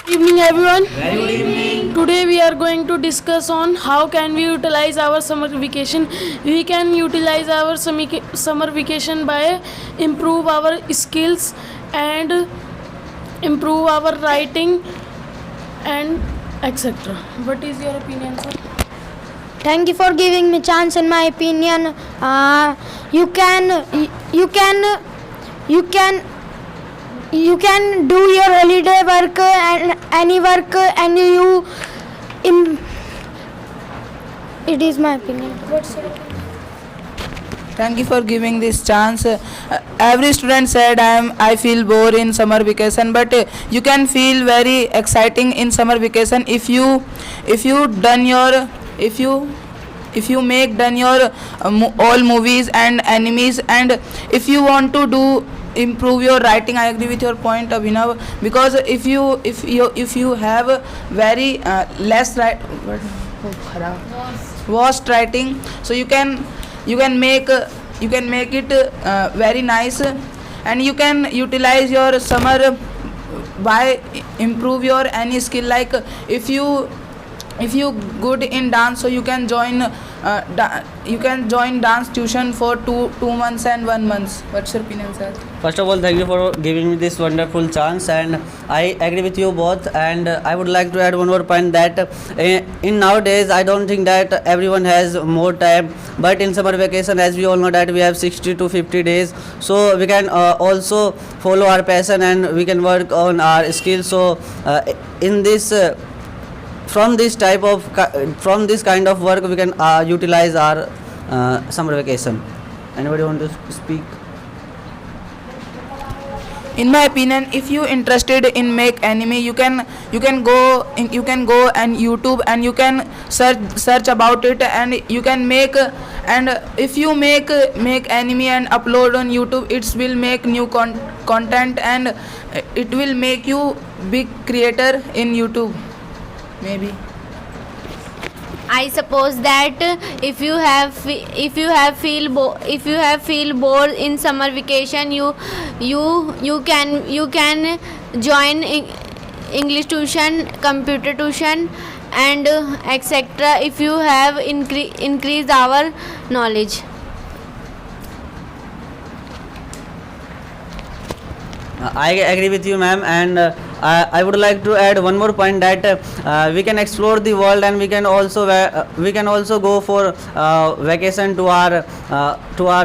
Evening everyone. Very good evening. Today we are going to discuss on how can we utilize our summer vacation. We can utilize our summer vacation by improve our skills and improve our writing and etc. What is your opinion, sir? Thank you for giving me chance. In my opinion, you can do your holiday work and any work, and it is my opinion. What's your opinion? Thank you for giving this chance. Every student said I feel bored in summer vacation, but you can feel very exciting in summer vacation if you make done your all movies and animes, and if you want to do improve your writing. I agree with your point, Abhinav, because if you have very less vast writing, so you can make it very nice, and you can utilize your summer by improve your any skill. Like if you good in dance, so you can join dance tuition for 2 months and 1 month. What's your opinion, sir? First of all, thank you for giving me this wonderful chance, and I agree with you both. And I would like to add one more point that in nowadays I don't think that everyone has more time, but in summer vacation, as we all know, that we have 60 to 50 days, so we can also follow our passion and we can work on our skills. So in this from this kind of work, we can utilize our summer vacation. Anybody want to speak? In my opinion, if you interested in make anime, you can go and YouTube, and you can search about it, and you can make, and if you make anime and upload on YouTube, it will make new content, and it will make you big creator in YouTube, maybe. I suppose that if you have feel bored in summer vacation, you can join English tuition, computer tuition, and etc. If you have increased our knowledge. I agree with you, ma'am, and I would like to add one more point that we can explore the world, and we can also go for vacation to our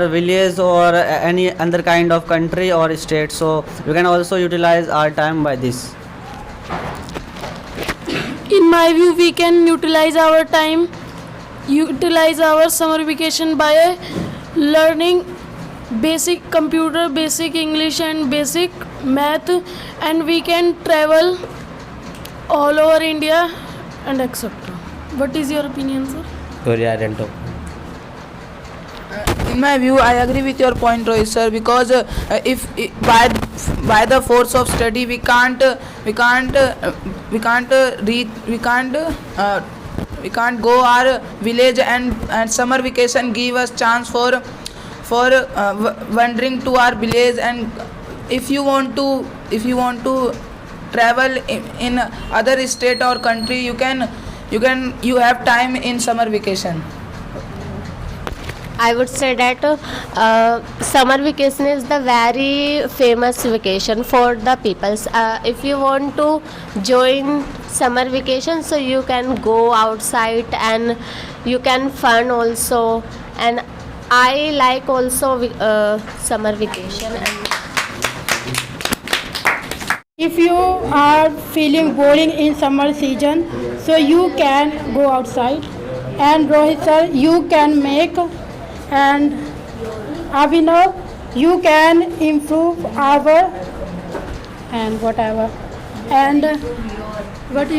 village or any other kind of country or state. So we can also utilize our time by this. In my view, we can utilize our summer vacation by learning basic computer, basic English, and basic math, and we can travel all over India and etc. What is your opinion, sir? In my view, I agree with your point, Rohit sir, because if by the force of study we can't go our village, and summer vacation give us chance for wandering to our village. And if you want to travel in other state or country, you have time in summer vacation. I would say that summer vacation is the very famous vacation for the peoples. If you want to join summer vacation, so you can go outside and you can fun also. And I like also summer vacation. And if you are feeling boring in summer season, so you can go outside, and Rohit sir, you can make, and Abhinav, you can improve our and whatever. And what is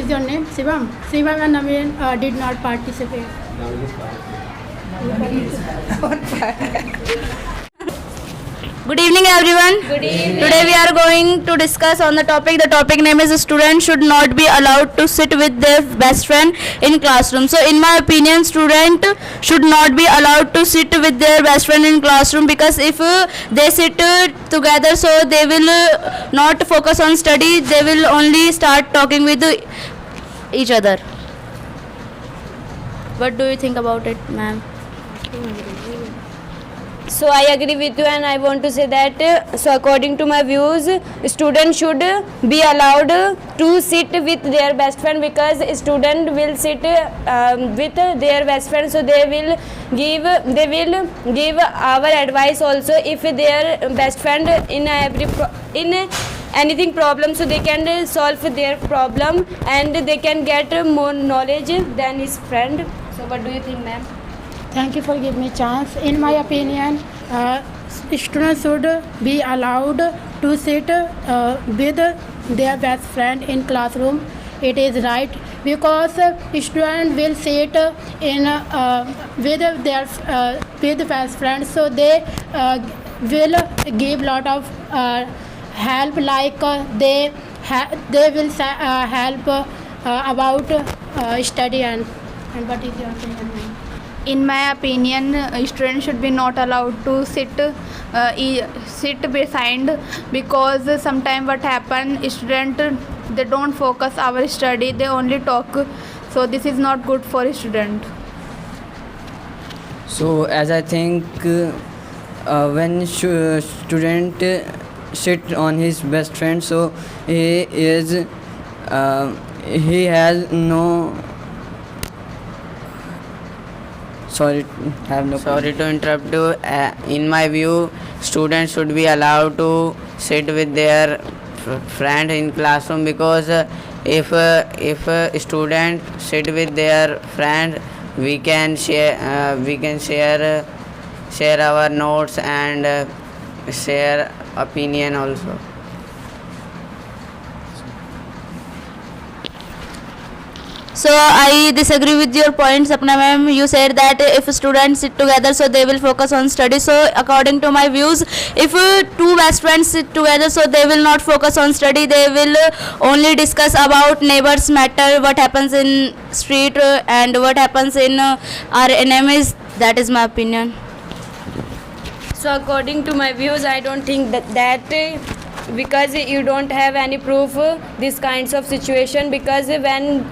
your name? Shivam and Naveen did not participate. Good evening, everyone. Good evening. Today we are going to discuss on the topic. The topic name is students should not be allowed to sit with their best friend in classroom. So in my opinion, student should not be allowed to sit with their best friend in classroom, because if they sit together, so they will not focus on study. They will only start talking with each other. What do you think about it, ma'am? So I agree with you, and I want to say that so according to my views, students should be allowed to sit with their best friend, because student will sit with their best friend, so they will give our advice also. If their best friend in anything problem, so they can solve their problem and they can get more knowledge than his friend. So what do you think, ma'am? Thank you for giving me a chance. In my opinion, students should be allowed to sit with their best friend in classroom. It is right, because student will sit in with their with best friend, so they will give lot of help, like they will help about study and what is your opinion? In my opinion, students should be not allowed to sit behind, because sometimes what happen, student they don't focus our study, they only talk. So this is not good for student. So as I think when student sit on his best friend, so he has no sorry to interrupt you. In my view, students should be allowed to sit with their friend in classroom, because if a student sit with their friend, we can share our notes and share opinion also. So I disagree with your points, Sapna ma'am. You said that if students sit together, so they will focus on study. So according to my views, if two best friends sit together, so they will not focus on study. They will only discuss about neighbors matter, what happens in street and what happens in our enemies. That is my opinion. So according to my views, I don't think that because you don't have any proof this kinds of situation, because when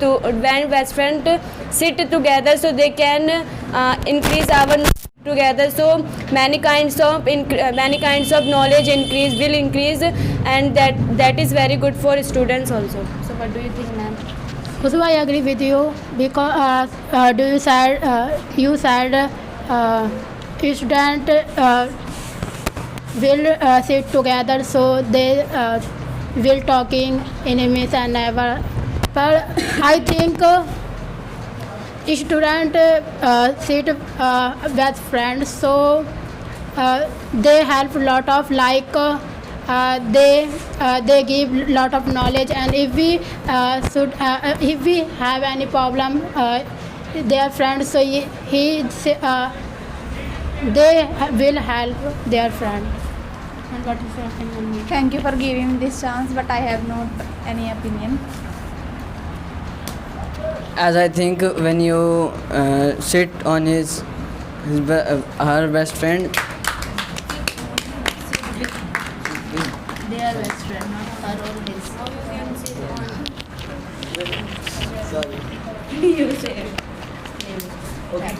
best friend sit together, so they can increase our together, so many kinds of knowledge will increase, and that is very good for students also. So what do you think, ma'am? Also, I agree with you, because you said student will sit together, so they will talking enemies and never. But I think student sit with friends, so they help lot of, like they give lot of knowledge, and if we have any problem, their friends, so they will help their friend. And what is your opinion? Thank you for giving me this chance, but I have not any opinion. As I think when you sit on her best friend, Their best friend, not her or his. sorry. You say. Okay.